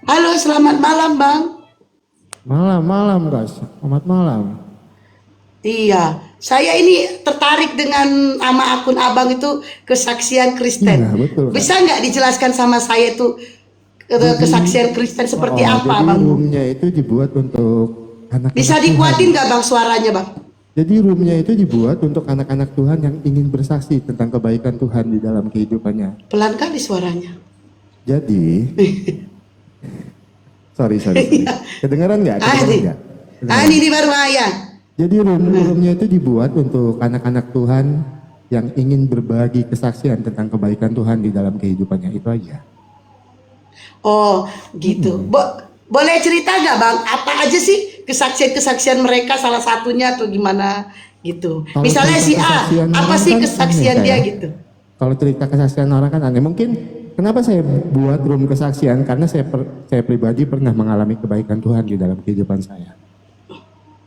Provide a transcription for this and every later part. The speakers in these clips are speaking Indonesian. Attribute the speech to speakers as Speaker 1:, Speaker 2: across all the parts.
Speaker 1: Halo, selamat malam, Bang.
Speaker 2: Malam-malam guys, selamat malam.
Speaker 1: Iya, saya ini tertarik dengan nama akun Abang itu kesaksian
Speaker 2: Iya
Speaker 1: Kristen.
Speaker 2: betul kak.
Speaker 1: Bisa nggak dijelaskan sama saya itu
Speaker 2: Jadi,
Speaker 1: kesaksian Kristen seperti apa,
Speaker 2: jadi
Speaker 1: Bang?
Speaker 2: roomnya itu dibuat untuk
Speaker 1: Bisa
Speaker 2: anak-anak Tuhan.
Speaker 1: dikuatin nggak, Bang, suaranya, Bang?
Speaker 2: Jadi roomnya itu dibuat untuk anak-anak Tuhan yang ingin bersaksi tentang kebaikan Tuhan di dalam kehidupannya.
Speaker 1: Pelan kali suaranya.
Speaker 2: Jadi, sorry.
Speaker 1: Iya.
Speaker 2: Kedengaran nggak?
Speaker 1: Ah,
Speaker 2: Kedengaran
Speaker 1: ini.
Speaker 2: nggak?
Speaker 1: Ah,
Speaker 2: Kedengaran.
Speaker 1: ini baru ayah.
Speaker 2: Jadi roomnya itu dibuat untuk anak-anak Tuhan yang ingin berbagi kesaksian tentang kebaikan Tuhan di dalam kehidupannya, itu aja.
Speaker 1: Oh, gitu. Boleh cerita nggak, Bang? Apa aja sih kesaksian-kesaksian mereka, salah satunya atau gimana gitu?
Speaker 2: Kalau
Speaker 1: Misalnya
Speaker 2: cerita
Speaker 1: si A,
Speaker 2: kesaksian
Speaker 1: apa
Speaker 2: orang
Speaker 1: sih
Speaker 2: kan
Speaker 1: kesaksian
Speaker 2: aneh,
Speaker 1: dia
Speaker 2: Kak, ya.
Speaker 1: gitu?
Speaker 2: Kalau cerita kesaksian orang kan aneh. Mungkin kenapa saya buat room kesaksian, karena saya pribadi pernah mengalami kebaikan Tuhan di dalam kehidupan saya.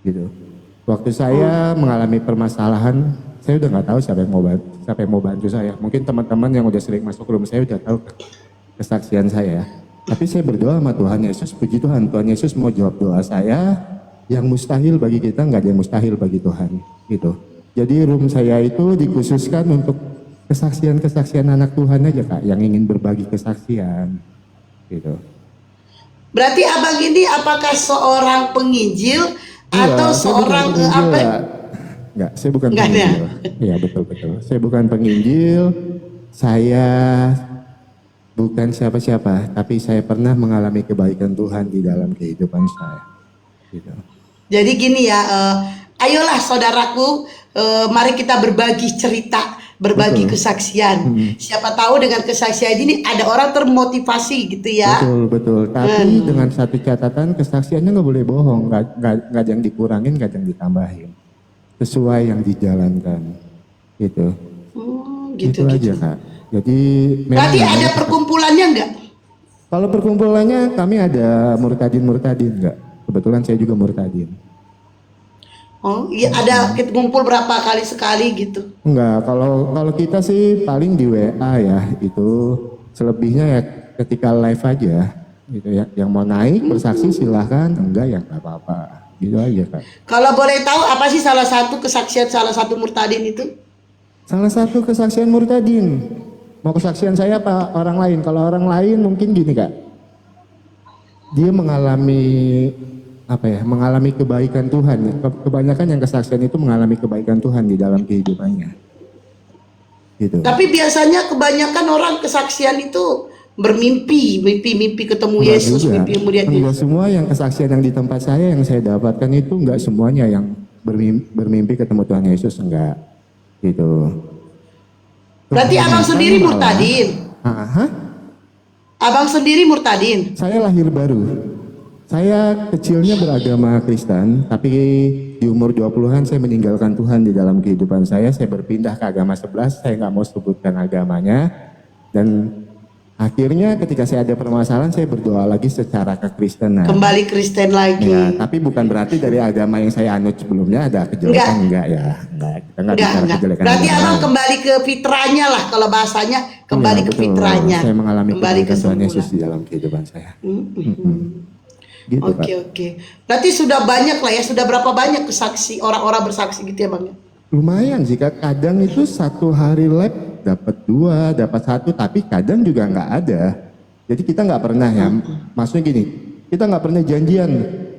Speaker 2: Gitu. Waktu saya mengalami permasalahan, saya udah nggak tahu siapa yang mau bantu saya. Mungkin teman-teman yang udah sering masuk room saya udah tahu kesaksian saya. Tapi saya berdoa sama Tuhan Yesus, puji Tuhan, Tuhan Yesus mau jawab doa saya. Yang mustahil bagi kita nggak ada yang mustahil bagi Tuhan. Gitu. Jadi room saya itu dikhususkan untuk kesaksian-kesaksian anak Tuhan aja kak, yang ingin berbagi kesaksian. Gitu.
Speaker 1: Berarti abang ini apakah seorang penginjil atau
Speaker 2: Enggak, saya bukan
Speaker 1: seorang
Speaker 2: penginjil,
Speaker 1: apa?
Speaker 2: Kak. Enggak, saya bukan
Speaker 1: Enggak ada.
Speaker 2: penginjil. Iya, betul. Saya bukan penginjil. Saya bukan siapa-siapa, tapi saya pernah mengalami kebaikan Tuhan di dalam kehidupan saya. Gitu.
Speaker 1: Jadi gini ya, ayolah saudaraku, mari kita berbagi cerita, berbagi
Speaker 2: Betul.
Speaker 1: kesaksian. Siapa tahu dengan kesaksian ini ada orang termotivasi gitu ya.
Speaker 2: Betul. Tapi dengan satu catatan, kesaksiannya nggak boleh bohong, nggak ada yang dikurangin, nggak ada yang ditambahin. Sesuai yang dijalankan. Gitu.
Speaker 1: Gitu.
Speaker 2: Itu aja kak. Jadi
Speaker 1: Berarti ada
Speaker 2: namanya-
Speaker 1: perkumpulannya enggak?
Speaker 2: Kalau perkumpulannya kami ada murtadin enggak. Kebetulan saya juga murtadin.
Speaker 1: Oh, iya ada ngumpul berapa kali sekali gitu.
Speaker 2: Enggak, kalau kita sih paling di WA ya, itu selebihnya ya ketika live aja gitu ya. Yang mau naik bersaksi silahkan, enggak ya enggak apa-apa. Gitu aja kak.
Speaker 1: Kalau boleh tahu apa sih salah satu kesaksian salah satu murtadin itu?
Speaker 2: Salah satu kesaksian murtadin. Mau kesaksian saya apa orang lain? Kalau orang lain mungkin gini kak. Dia mengalami mengalami kebaikan Tuhan. Kebanyakan yang kesaksian itu mengalami kebaikan Tuhan di dalam kehidupannya. Gitu.
Speaker 1: Tapi biasanya kebanyakan orang kesaksian itu bermimpi, mimpi ketemu
Speaker 2: Enggak
Speaker 1: Yesus,
Speaker 2: juga.
Speaker 1: mimpi melihat
Speaker 2: Enggak
Speaker 1: Yesus.
Speaker 2: semua yang kesaksian yang di tempat saya yang saya dapatkan itu enggak semuanya yang bermimpi ketemu Tuhan Yesus, enggak. Gitu.
Speaker 1: Berarti abang sendiri
Speaker 2: malah-
Speaker 1: murtadin.
Speaker 2: Hah?
Speaker 1: Abang sendiri murtadin.
Speaker 2: Saya lahir baru. Saya kecilnya beragama Kristen, tapi di umur 20-an saya meninggalkan Tuhan di dalam kehidupan saya. Saya berpindah ke agama 11, saya nggak mau sebutkan agamanya. Dan akhirnya ketika saya ada permasalahan, saya berdoa lagi secara kekristenan.
Speaker 1: Kembali Kristen lagi.
Speaker 2: Ya, tapi bukan berarti dari agama yang saya anut sebelumnya ada kejelekan, enggak ya. Enggak, kita enggak bicara
Speaker 1: Enggak.
Speaker 2: kejelekan.
Speaker 1: Berarti
Speaker 2: agama
Speaker 1: abang
Speaker 2: lain.
Speaker 1: kembali ke fitrahnya lah kalau bahasanya kembali
Speaker 2: Iya,
Speaker 1: ke
Speaker 2: betul.
Speaker 1: fitrahnya.
Speaker 2: Saya mengalami
Speaker 1: Kembali ke
Speaker 2: kebaikan Tuhan Yesus
Speaker 1: semula.
Speaker 2: di dalam kehidupan saya. Gitu,
Speaker 1: Oke
Speaker 2: Pak.
Speaker 1: oke. Berarti sudah banyak lah ya, sudah berapa banyak kesaksi orang-orang bersaksi gitu ya bang ya?
Speaker 2: Lumayan sih Kak, kadang itu satu hari lab dapat 2, dapat 1, tapi kadang juga nggak ada. Jadi kita nggak pernah ya, maksudnya gini, kita nggak pernah janjian,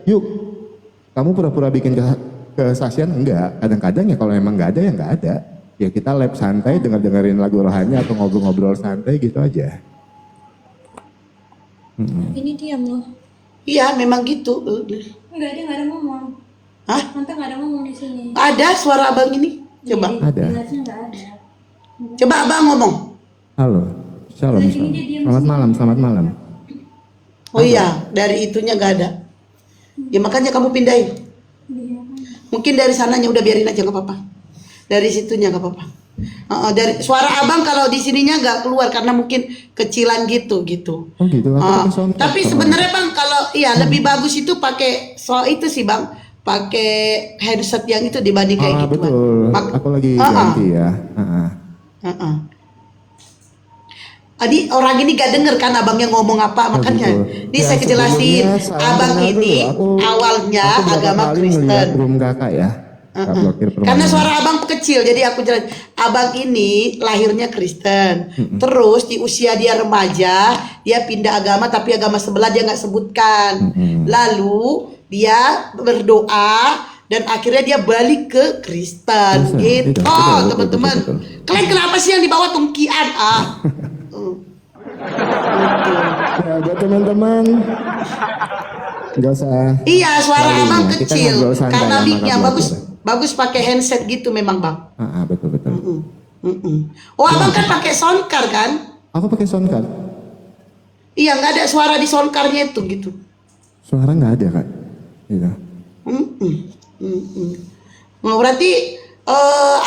Speaker 2: yuk kamu pura-pura bikin kesaksian, enggak. Kadang-kadang ya kalau emang nggak ada ya nggak ada. Ya kita lab santai, dengerin lagu rohani atau ngobrol-ngobrol santai gitu aja.
Speaker 3: Ini diam loh.
Speaker 1: Iya memang gitu.
Speaker 3: Enggak, dia nggak ada ngomong.
Speaker 1: Hah?
Speaker 3: Tante nggak ada ngomong di sini.
Speaker 1: Ada suara abang ini? Coba.
Speaker 2: Ada.
Speaker 3: Jelasnya nggak ada.
Speaker 1: Coba abang ngomong.
Speaker 2: Halo, shalom.
Speaker 3: Lagi
Speaker 2: Shalom.
Speaker 3: dia diam
Speaker 2: Selamat malam.
Speaker 1: Oh iya, dari itunya gak ada. Ya makanya kamu pindahin. Mungkin dari sananya udah biarin aja nggak apa-apa. Dari situnya nggak apa-apa. Dari suara abang kalau di sininya nggak keluar karena mungkin kecilan gitu.
Speaker 2: Oh gitu, aku pakai soundtrack.
Speaker 1: Tapi sebenarnya bang kalau iya lebih bagus itu pakai itu sih bang, pakai headset yang itu dibanding kayak gitu.
Speaker 2: Betul, aku lagi ganti ya.
Speaker 1: Adi orang ini gak denger kan abangnya ngomong apa, makanya
Speaker 2: Betul.
Speaker 1: ini saya kejelasin.
Speaker 2: Sebelumnya saya
Speaker 1: Abang
Speaker 2: kenal
Speaker 1: ini
Speaker 2: dulu.
Speaker 1: awalnya
Speaker 2: Aku berapa
Speaker 1: agama
Speaker 2: kali
Speaker 1: Kristen.
Speaker 2: ngeliat room kakak ya. Kak blokir permanen.
Speaker 1: Karena suara abang kecil, jadi aku jelas. Abang ini lahirnya Kristen. Terus di usia dia remaja, dia pindah agama, tapi agama sebelah dia nggak sebutkan. Lalu dia berdoa dan akhirnya dia balik ke Kristen.
Speaker 2: Kristen,
Speaker 1: Gitu,
Speaker 2: betul,
Speaker 1: teman-teman.
Speaker 2: betul.
Speaker 1: Kalian kenapa sih yang dibawa tungkian?
Speaker 2: Ya buat teman-teman nggak usah.
Speaker 1: Iya, suara
Speaker 2: Kali
Speaker 1: abang
Speaker 2: ini, kita
Speaker 1: kecil
Speaker 2: ngobrol santai
Speaker 1: karena
Speaker 2: sama
Speaker 1: mic-nya
Speaker 2: Kak
Speaker 1: bagus.
Speaker 2: Blokir.
Speaker 1: Bagus pakai handset gitu memang, Bang.
Speaker 2: Betul.
Speaker 1: Oh, abang kan pakai soundcard kan?
Speaker 2: Aku pakai soundcard.
Speaker 1: Iya, nggak ada suara di soundcardnya itu gitu.
Speaker 2: Suara nggak ada kak. Gitu.
Speaker 1: Oh, berarti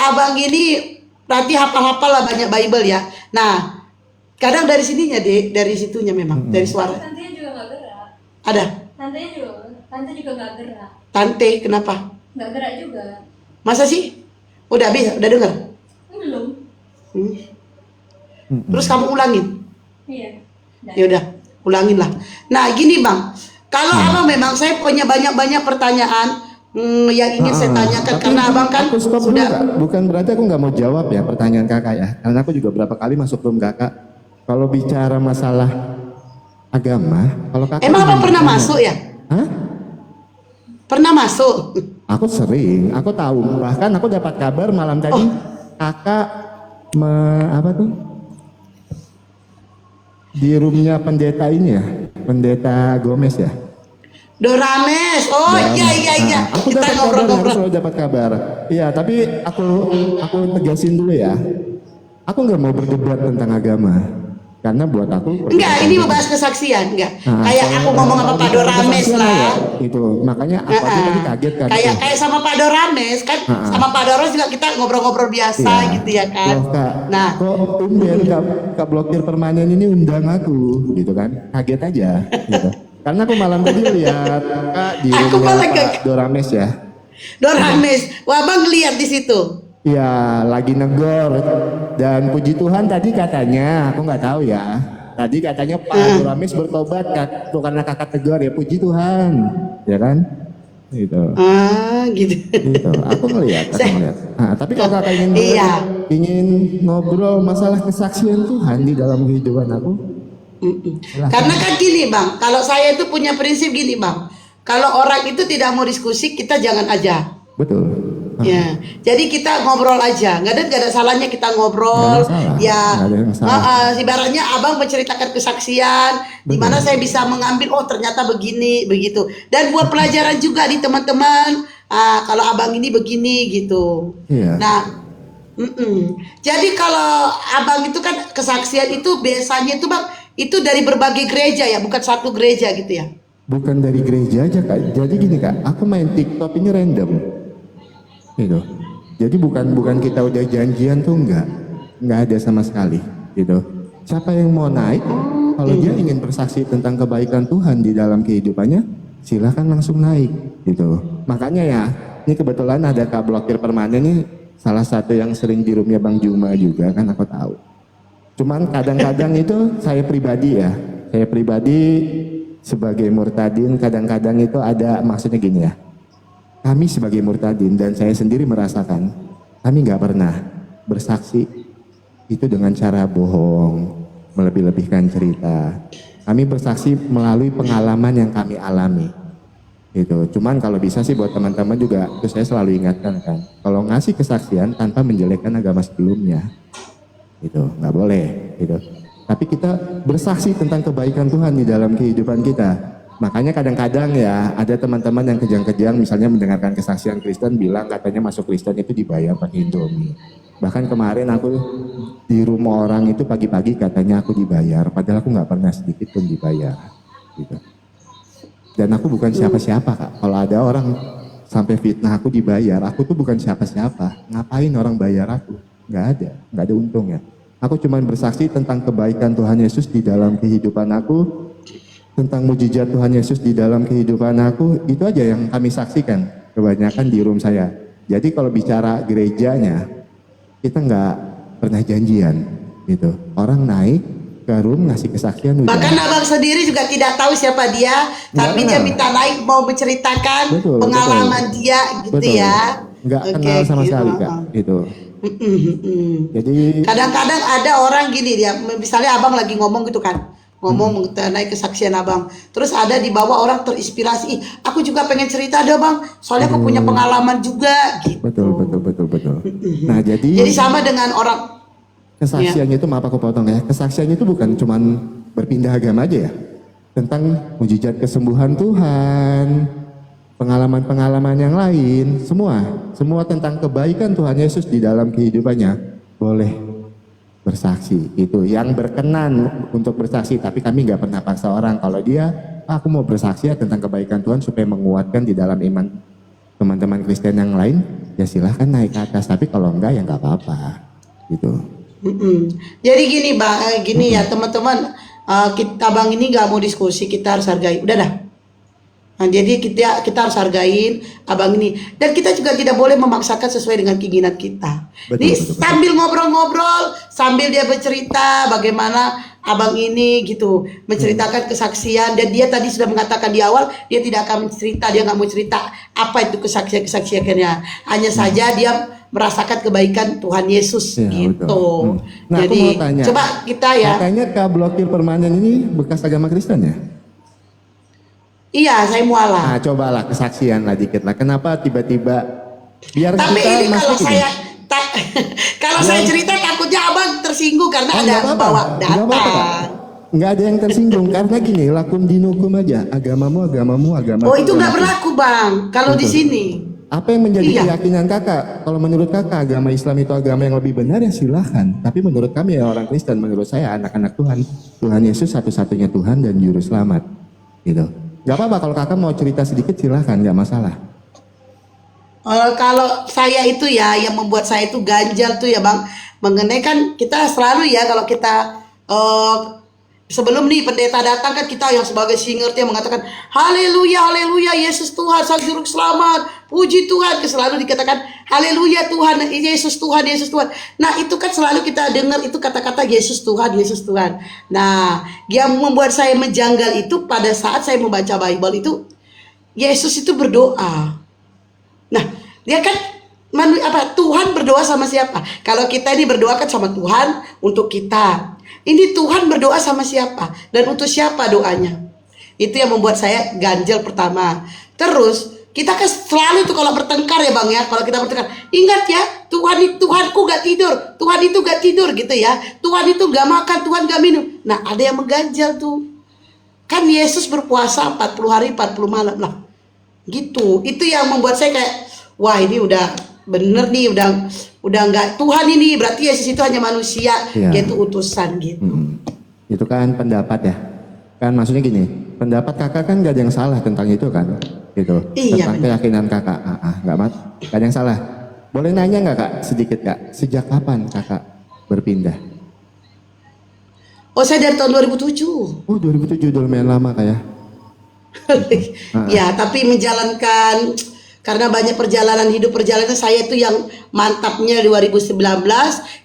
Speaker 1: abang ini berarti hafal-hafal lah banyak Bible ya. Nah, kadang dari sininya deh, dari situnya memang, dari suara.
Speaker 3: Tantenya juga nggak gerak.
Speaker 1: Ada.
Speaker 3: Tante juga nggak gerak.
Speaker 1: Tante, kenapa?
Speaker 3: Nggak gerak juga.
Speaker 1: Masa sih? Udah bisa, udah dengar?
Speaker 3: Belum.
Speaker 1: Terus kamu ulangin?
Speaker 3: Iya.
Speaker 1: Ya udah, ulangin lah. Nah, gini Bang, kalau abang memang saya punya banyak-banyak pertanyaan yang ingin saya tanyakan
Speaker 2: Tapi
Speaker 1: karena abang kan
Speaker 2: aku stop dulu,
Speaker 1: sudah.
Speaker 2: Kak. Bukan berarti aku nggak mau jawab ya pertanyaan kakak ya. Karena aku juga berapa kali masuk room kakak. Kalau bicara masalah agama, kalau kakak
Speaker 1: Emang abang
Speaker 2: ingin
Speaker 1: pernah
Speaker 2: bertanya-
Speaker 1: masuk ya?
Speaker 2: Hah?
Speaker 1: Pernah masuk?
Speaker 2: Aku sering, aku tahu. Bahkan aku dapat kabar malam tadi kakak apa tuh? Di roomnya pendeta ini ya, pendeta Gomez ya.
Speaker 1: Dorames, oh iya.
Speaker 2: Aku
Speaker 1: Kita
Speaker 2: dapat kabar, aku
Speaker 1: ngobrol-ngobrol.
Speaker 2: selalu dapat kabar. Iya, tapi aku tegasin dulu ya. Aku nggak mau berdebat tentang agama, karena buat aku.
Speaker 1: Enggak, ini membahas kesaksian, enggak.
Speaker 2: Nah,
Speaker 1: Kayak
Speaker 2: kalau
Speaker 1: aku ngomong sama Pak
Speaker 2: bicara
Speaker 1: Dorames
Speaker 2: kesaksian
Speaker 1: lah.
Speaker 2: ya, itu makanya aku aja tadi kaget kan.
Speaker 1: Kayak sama Pak Dorames kan, sama Pak Dorames juga kita ngobrol-ngobrol biasa
Speaker 2: Iya.
Speaker 1: gitu ya kan.
Speaker 2: Loh, Kak,
Speaker 1: Nah,
Speaker 2: kok tumben Kak Blokir Permanen ini undang aku, gitu kan? Kaget aja, gitu. Karena aku malam tadi lihat Kak di
Speaker 1: Aku
Speaker 2: rumah
Speaker 1: malah
Speaker 2: Pak Dorames ya.
Speaker 1: Dorames, wah Bang lihat di situ.
Speaker 2: Ya, lagi negor. Dan puji Tuhan tadi katanya, aku nggak tahu ya. Tadi katanya Pak Dorames bertobat karena kakak tegur ya, puji Tuhan, ya kan? Gitu.
Speaker 1: Gitu.
Speaker 2: Gitu. Aku ngelihat. Nah, tapi kalau kakak
Speaker 1: Iya.
Speaker 2: ingin ngobrol masalah kesaksian Tuhan di dalam kehidupan aku,
Speaker 1: Karena kan gini Bang, kalau saya itu punya prinsip gini Bang. Kalau orang itu tidak mau diskusi, kita jangan aja.
Speaker 2: betul.
Speaker 1: Ya, jadi kita ngobrol aja, nggak ada salahnya kita ngobrol.
Speaker 2: Nggak ada salah,
Speaker 1: Ya,
Speaker 2: nggak ada yang salah.
Speaker 1: ibaratnya abang menceritakan kesaksian, di mana saya bisa mengambil, oh ternyata begini, begitu. Dan buat pelajaran juga di teman-teman. Kalau abang ini begini gitu.
Speaker 2: Iya.
Speaker 1: Nah, jadi kalau abang itu kan kesaksian itu biasanya itu Bang, itu dari berbagai gereja ya, bukan satu gereja gitu ya.
Speaker 2: Bukan dari gereja aja kak. Jadi gini kak, aku main TikTok ini random. Gitu. Jadi bukan kita udah janjian tuh nggak ada sama sekali. Gitu. Siapa yang mau naik, kalau dia ingin bersaksi tentang kebaikan Tuhan di dalam kehidupannya, silakan langsung naik. Gitu. Makanya ya, ini kebetulan ada Kak Blokir Permanen nih, salah satu yang sering di roomnya Bang Juma juga kan aku tahu. Cuman kadang-kadang itu saya pribadi sebagai murtadin kadang-kadang itu ada maksudnya gini ya. Kami sebagai murtadin dan saya sendiri merasakan kami nggak pernah bersaksi itu dengan cara bohong, melebih-lebihkan cerita. Kami bersaksi melalui pengalaman yang kami alami. Gitu. Cuman kalau bisa sih buat teman-teman juga itu saya selalu ingatkan kan. Kalau ngasih kesaksian tanpa menjelekkan agama sebelumnya. Gitu, nggak boleh gitu. Tapi kita bersaksi tentang kebaikan Tuhan di dalam kehidupan kita. Makanya kadang-kadang ya ada teman-teman yang kejang-kejang misalnya mendengarkan kesaksian Kristen bilang katanya masuk Kristen itu dibayar pakai Indomie. Bahkan kemarin aku di rumah orang itu pagi-pagi katanya aku dibayar, padahal aku nggak pernah sedikit pun dibayar. Gitu. Dan aku bukan siapa-siapa kak. Kalau ada orang sampai fitnah aku dibayar, aku tuh bukan siapa-siapa. Ngapain orang bayar aku? Nggak ada untungnya. Aku cuma bersaksi tentang kebaikan Tuhan Yesus di dalam kehidupan aku, tentang mujizat Tuhan Yesus di dalam kehidupan aku, itu aja yang kami saksikan kebanyakan di room saya. Jadi kalau bicara gerejanya, kita nggak pernah janjian gitu. Orang naik, ke room ngasih kesaksian udah.
Speaker 1: Bahkan abang sendiri juga tidak tahu siapa dia, tapi dia
Speaker 2: kenal.
Speaker 1: minta naik mau menceritakan
Speaker 2: Betul,
Speaker 1: pengalaman dia gitu
Speaker 2: Betul.
Speaker 1: ya.
Speaker 2: Nggak
Speaker 1: Oke,
Speaker 2: kenal sama
Speaker 1: gitu.
Speaker 2: sekali Kak. Gitu. Jadi
Speaker 1: Kadang-kadang ada orang gini dia, misalnya abang lagi ngomong gitu kan, ngomong mengenai kesaksian abang, terus ada di bawah orang terinspirasi, "Ih, aku juga pengen cerita deh bang, soalnya aku punya pengalaman juga gitu."
Speaker 2: betul. Nah jadi
Speaker 1: Sama dengan orang,
Speaker 2: kesaksiannya itu, maaf aku potong ya, kesaksiannya itu bukan cuman berpindah agama aja ya, tentang mujizat kesembuhan Tuhan, pengalaman-pengalaman yang lain, semua tentang kebaikan Tuhan Yesus di dalam kehidupannya boleh bersaksi. Itu yang berkenan untuk bersaksi, tapi kami nggak pernah paksa orang. Kalau dia, aku mau bersaksi ya tentang kebaikan Tuhan supaya menguatkan di dalam iman teman-teman Kristen yang lain, ya silahkan naik ke atas, tapi kalau enggak ya nggak apa-apa gitu.
Speaker 1: Jadi gini bang, gini ya teman-teman, kita bang ini nggak mau diskusi, kita harus hargai, udah dah. Nah, jadi kita harus hargain abang ini, dan kita juga tidak boleh memaksakan sesuai dengan keinginan kita.
Speaker 2: Betul.
Speaker 1: Sambil ngobrol-ngobrol, sambil dia bercerita bagaimana abang ini gitu menceritakan kesaksian, dan dia tadi sudah mengatakan di awal dia tidak akan cerita, dia nggak mau cerita apa itu kesaksiannya, hanya saja dia merasakan kebaikan Tuhan Yesus
Speaker 2: Ya,
Speaker 1: gitu.
Speaker 2: betul. Nah,
Speaker 1: Jadi
Speaker 2: aku mau tanya,
Speaker 1: coba kita ya.
Speaker 2: katanya Kak Blokir Permanen ini bekas agama Kristen ya?
Speaker 1: Iya, saya mualaf.
Speaker 2: Nah, cobalah kesaksian lah dikit lah. Kenapa tiba-tiba biar
Speaker 1: Tapi
Speaker 2: kita
Speaker 1: ini kalau
Speaker 2: masuk
Speaker 1: saya kalau saya cerita takutnya abang tersinggung karena ada bawa data.
Speaker 2: Nggak apa-apa, Kak. Nggak ada yang tersinggung karena gini, lakum dinukum aja. Agamamu, agama.
Speaker 1: Oh, itu nggak berlaku bang. Kalau di sini.
Speaker 2: Apa yang menjadi
Speaker 1: Iya.
Speaker 2: keyakinan kakak? Kalau menurut kakak agama Islam itu agama yang lebih benar ya silahkan. Tapi menurut kami ya orang Kristen, menurut saya anak-anak Tuhan Yesus satu-satunya Tuhan dan Juru Selamat. Gitu. Gak apa-apa kalau kakak mau cerita sedikit silahkan, gak masalah.
Speaker 1: Kalau saya itu ya, yang membuat saya itu ganjal tuh ya bang, mengenai kan kita selalu ya kalau kita sebelum nih pendeta datang kan kita yang sebagai singer dia mengatakan haleluya Yesus Tuhan sang juru selamat, puji Tuhan, selalu dikatakan haleluya Tuhan Yesus Tuhan. Nah itu kan selalu kita dengar itu kata-kata Yesus Tuhan. Nah yang membuat saya menjanggal itu pada saat saya membaca Bible itu Yesus itu berdoa. Nah dia kan Tuhan berdoa sama siapa? Kalau kita ini berdoa kan sama Tuhan untuk kita. Ini Tuhan berdoa sama siapa? Dan untuk siapa doanya? Itu yang membuat saya ganjel pertama. Terus kita kan selalu tuh kalau bertengkar ya bang ya. Kalau kita bertengkar, ingat ya Tuhanku gak tidur. Tuhan itu gak tidur gitu ya. Tuhan itu gak makan, Tuhan gak minum. Nah ada yang mengganjal tuh. Kan Yesus berpuasa 40 hari 40 malam lah. Gitu. Itu yang membuat saya kayak, wah ini udah bener nih, udah nggak Tuhan ini, berarti Yesus itu hanya manusia, yaitu utusan gitu.
Speaker 2: Itu kan pendapat ya, kan maksudnya gini, pendapat kakak kan gak ada yang salah tentang itu kan, gitu.
Speaker 1: Iya,
Speaker 2: tentang keyakinan kakak, gak ada yang salah. Boleh nanya nggak kak, sedikit kak, sejak kapan kakak berpindah?
Speaker 1: Oh saya dari tahun 2007.
Speaker 2: Oh 2007, udah lumayan lama kak ya.
Speaker 1: Ya tapi menjalankan, karena banyak perjalanan saya itu yang mantapnya 2019.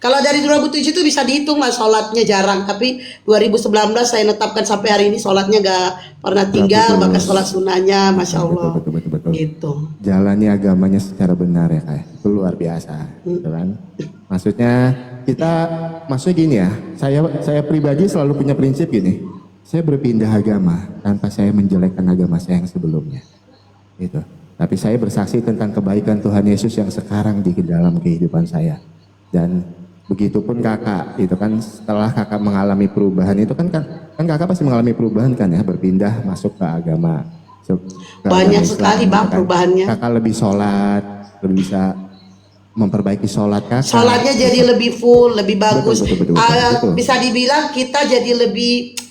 Speaker 1: Kalau dari 2007 itu bisa dihitung lah sholatnya jarang, tapi 2019 saya netapkan sampai hari ini sholatnya gak pernah tinggal, bahkan sholat sunnahnya masya Allah.
Speaker 2: Betul.
Speaker 1: Gitu.
Speaker 2: Jalani agamanya secara benar ya kak, itu luar biasa, gitu kan? Maksudnya gini ya, saya pribadi selalu punya prinsip gini, saya berpindah agama tanpa saya menjelekkan agama saya yang sebelumnya, gitu. Tapi saya bersaksi tentang kebaikan Tuhan Yesus yang sekarang di dalam kehidupan saya. Dan begitupun kakak, itu kan setelah kakak mengalami perubahan itu kan kakak pasti mengalami perubahan kan ya, berpindah masuk ke agama.
Speaker 1: Banyak sekali bang
Speaker 2: kan.
Speaker 1: perubahannya.
Speaker 2: Kakak lebih sholat, lebih bisa memperbaiki sholat kakak.
Speaker 1: Sholatnya jadi lebih full, lebih bagus.
Speaker 2: Betul.
Speaker 1: Bisa dibilang kita jadi lebih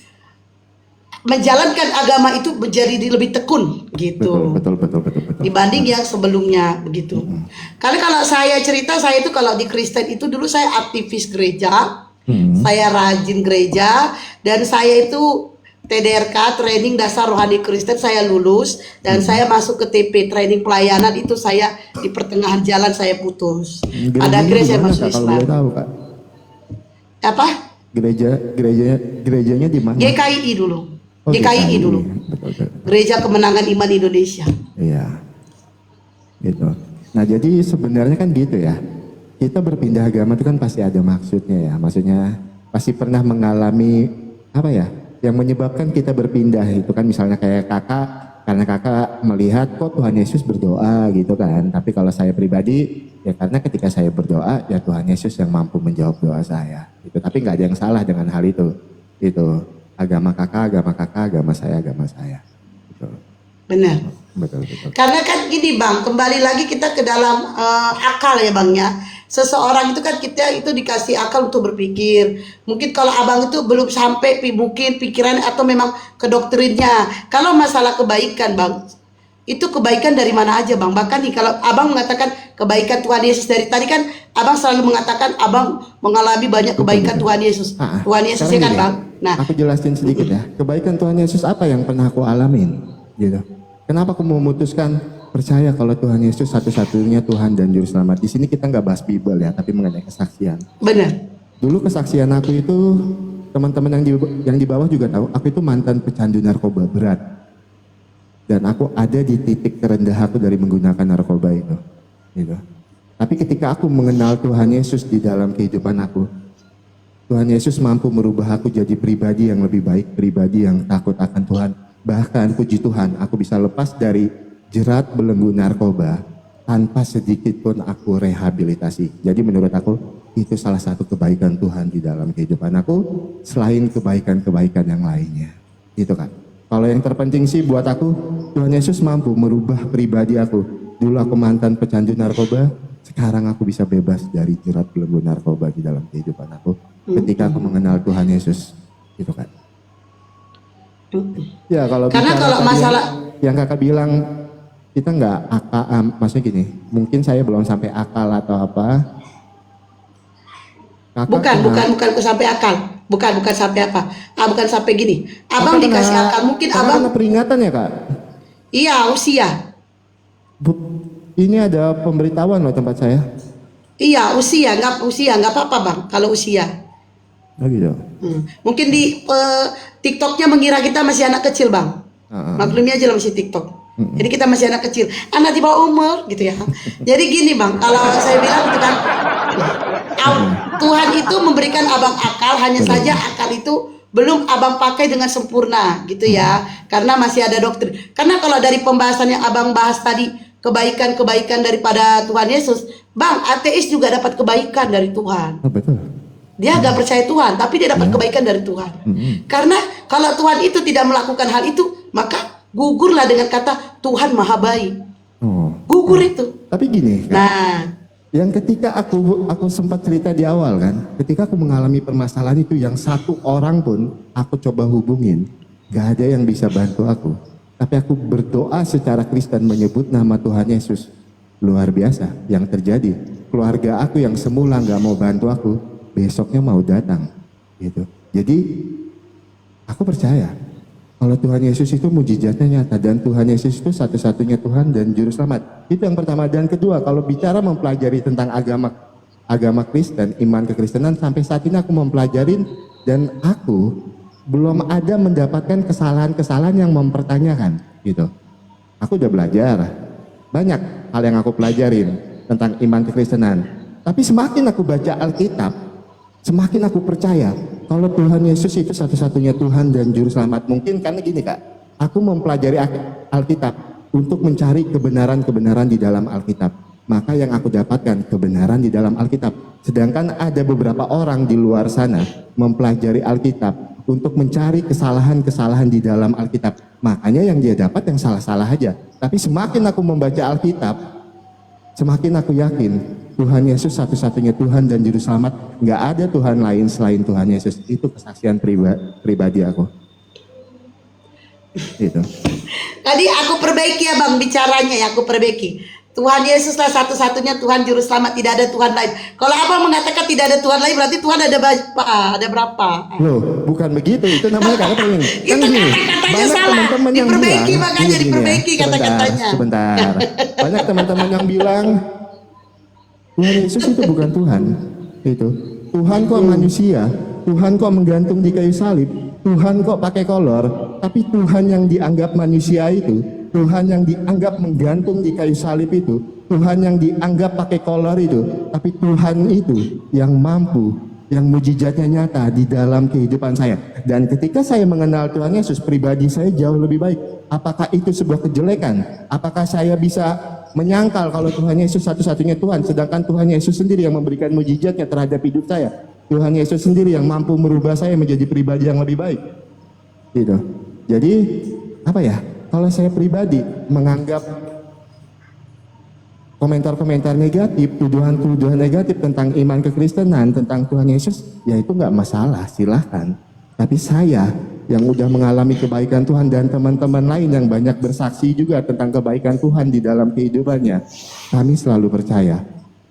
Speaker 1: menjalankan agama itu menjadi lebih tekun gitu.
Speaker 2: Betul.
Speaker 1: Dibanding yang sebelumnya begitu. Karena kalau saya cerita, saya itu kalau di Kristen itu dulu saya aktivis gereja, saya rajin gereja, dan saya itu TDRK training dasar rohani Kristen saya lulus, dan saya masuk ke TP training pelayanan itu saya di pertengahan jalan saya putus. Pada akhirnya saya masuk Islam.
Speaker 2: Kalau boleh tahu kak.
Speaker 1: Apa?
Speaker 2: Gerejanya di mana?
Speaker 1: GKI dulu.
Speaker 2: Oh,
Speaker 1: GKI dulu.
Speaker 2: Betul.
Speaker 1: Gereja Kemenangan Iman Indonesia.
Speaker 2: Iya. Gitu. Nah, jadi sebenarnya kan gitu ya. Kita berpindah agama itu kan pasti ada maksudnya ya. Maksudnya pasti pernah mengalami apa ya? Yang menyebabkan kita berpindah itu kan misalnya kayak kakak, karena kakak melihat kok Tuhan Yesus berdoa gitu kan. Tapi kalau saya pribadi ya karena ketika saya berdoa ya Tuhan Yesus yang mampu menjawab doa saya. Gitu. Tapi nggak ada yang salah dengan hal itu. Itu agama kakak, agama saya. Gitu.
Speaker 1: Benar.
Speaker 2: Betul.
Speaker 1: Karena kan gini Bang, kembali lagi kita ke dalam akal ya Bang ya. Seseorang itu kan kita itu dikasih akal untuk berpikir. Mungkin kalau abang itu belum sampai mungkin pikiran atau memang ke doktrinnya. Kalau masalah kebaikan Bang, itu kebaikan dari mana aja Bang. Bahkan nih kalau abang mengatakan kebaikan Tuhan Yesus dari tadi kan abang selalu mengatakan abang mengalami banyak kebaikan Tuhan Yesus. Tuhan Yesus ya kan Bang.
Speaker 2: Nah, aku jelasin sedikit ya. Kebaikan Tuhan Yesus apa yang pernah aku alamin gitu. Kenapa aku memutuskan percaya kalau Tuhan Yesus satu-satunya Tuhan dan Juru Selamat. Di sini kita nggak bahas Bible ya, tapi mengenai kesaksian.
Speaker 1: Benar.
Speaker 2: Dulu kesaksian aku itu, teman-teman yang di bawah juga tahu, aku itu mantan pecandu narkoba berat. Dan aku ada di titik terendah aku dari menggunakan narkoba itu. Gitu. Tapi ketika aku mengenal Tuhan Yesus di dalam kehidupan aku, Tuhan Yesus mampu merubah aku jadi pribadi yang lebih baik, pribadi yang takut akan Tuhan. Bahkan puji Tuhan, aku bisa lepas dari jerat belenggu narkoba tanpa sedikit pun aku rehabilitasi. Jadi menurut aku itu salah satu kebaikan Tuhan di dalam kehidupan aku selain kebaikan-kebaikan yang lainnya. Gitu kan. Kalau yang terpenting sih buat aku, Tuhan Yesus mampu merubah pribadi aku. Dulu aku mantan pecandu narkoba, sekarang aku bisa bebas dari jerat belenggu narkoba di dalam kehidupan aku ketika aku mengenal Tuhan Yesus. Gitu kan. Ya kalau
Speaker 1: karena kalau masalah
Speaker 2: yang kakak bilang kita nggak akal, maksudnya gini, mungkin saya belum sampai akal atau apa.
Speaker 1: Bukan sampai akal, bukan sampai apa, bukan sampai gini. Abang dikasih akal, mungkin abang
Speaker 2: kena peringatan ya kak.
Speaker 1: Iya usia.
Speaker 2: Ini ada pemberitahuan loh tempat saya.
Speaker 1: Iya usia nggak apa-apa bang kalau usia.
Speaker 2: Oh gitu.
Speaker 1: Mungkin di TikToknya mengira kita masih anak kecil bang. Maklumi aja lah masih TikTok. Jadi kita masih anak kecil, anak di bawah umur gitu ya. Jadi gini bang, kalau saya bilang itu kan Tuhan itu memberikan abang akal, hanya saja akal itu belum abang pakai dengan sempurna gitu ya. Karena masih ada doktrin. Karena kalau dari pembahasan yang abang bahas tadi, kebaikan-kebaikan daripada Tuhan Yesus, bang, ateis juga dapat kebaikan dari Tuhan.
Speaker 2: Oh, betul.
Speaker 1: Dia agak percaya Tuhan, tapi dia dapat kebaikan dari Tuhan. Karena kalau Tuhan itu tidak melakukan hal itu, maka gugurlah dengan kata Tuhan Maha Baik. Gugur itu.
Speaker 2: Tapi gini kan, yang ketika aku sempat cerita di awal kan, ketika aku mengalami permasalahan itu yang satu orang pun aku coba hubungin, gak ada yang bisa bantu aku. Tapi aku berdoa secara Kristen menyebut nama Tuhan Yesus. Luar biasa yang terjadi. Keluarga aku yang semula gak mau bantu aku, besoknya mau datang gitu. Jadi aku percaya kalau Tuhan Yesus itu mujizatnya nyata dan Tuhan Yesus itu satu-satunya Tuhan dan Juru Selamat. Itu yang pertama. Dan kedua, kalau bicara mempelajari tentang agama Kristen, iman kekristenan, sampai saat ini aku mempelajarin dan aku belum ada mendapatkan kesalahan-kesalahan yang mempertanyakan gitu. Aku udah belajar banyak hal yang aku pelajarin tentang iman kekristenan. Tapi semakin aku baca Alkitab, semakin aku percaya kalau Tuhan Yesus itu satu-satunya Tuhan dan Juru Selamat. Mungkin karena gini kak, aku mempelajari Alkitab untuk mencari kebenaran-kebenaran di dalam Alkitab. Maka yang aku dapatkan kebenaran di dalam Alkitab. Sedangkan ada beberapa orang di luar sana mempelajari Alkitab untuk mencari kesalahan-kesalahan di dalam Alkitab. Makanya yang dia dapat yang salah-salah aja. Tapi semakin aku membaca Alkitab, semakin aku yakin Tuhan Yesus satu-satunya Tuhan dan Juru Selamat. Nggak ada Tuhan lain selain Tuhan Yesus. Itu kesaksian pribadi aku. Itu.
Speaker 1: Tadi aku perbaiki ya bang, bicaranya ya aku perbaiki. Tuhan Yesuslah satu-satunya Tuhan Juru Selamat, tidak ada Tuhan lain. Kalau abang mengatakan tidak ada Tuhan lain, berarti Tuhan ada berapa?
Speaker 2: Loh, bukan begitu. Itu namanya kata kan gini.
Speaker 1: Kata-katanya salah.
Speaker 2: Teman-teman yang
Speaker 1: Diperbaiki
Speaker 2: bilang,
Speaker 1: makanya diperbaiki kata-katanya.
Speaker 2: Sebentar. Banyak teman-teman yang bilang Tuhan Yesus itu bukan Tuhan. Itu Tuhan kok manusia. Tuhan kok menggantung di kayu salib, Tuhan kok pakai kolor, tapi Tuhan yang dianggap manusia itu, Tuhan yang dianggap menggantung di kayu salib itu, Tuhan yang dianggap pakai kolor itu, tapi Tuhan itu yang mampu, yang mujizatnya nyata di dalam kehidupan saya. Dan ketika saya mengenal Tuhan Yesus, pribadi saya jauh lebih baik. Apakah itu sebuah kejelekan? Apakah saya bisa menyangkal kalau Tuhan Yesus satu-satunya Tuhan, sedangkan Tuhan Yesus sendiri yang memberikan mujizatnya terhadap hidup saya? Tuhan Yesus sendiri yang mampu merubah saya menjadi pribadi yang lebih baik. Gitu. Jadi, apa ya? Kalau saya pribadi menganggap komentar-komentar negatif, tuduhan-tuduhan negatif tentang iman kekristenan, tentang Tuhan Yesus, ya itu nggak masalah, silahkan. Tapi saya yang udah mengalami kebaikan Tuhan dan teman-teman lain yang banyak bersaksi juga tentang kebaikan Tuhan di dalam kehidupannya, kami selalu percaya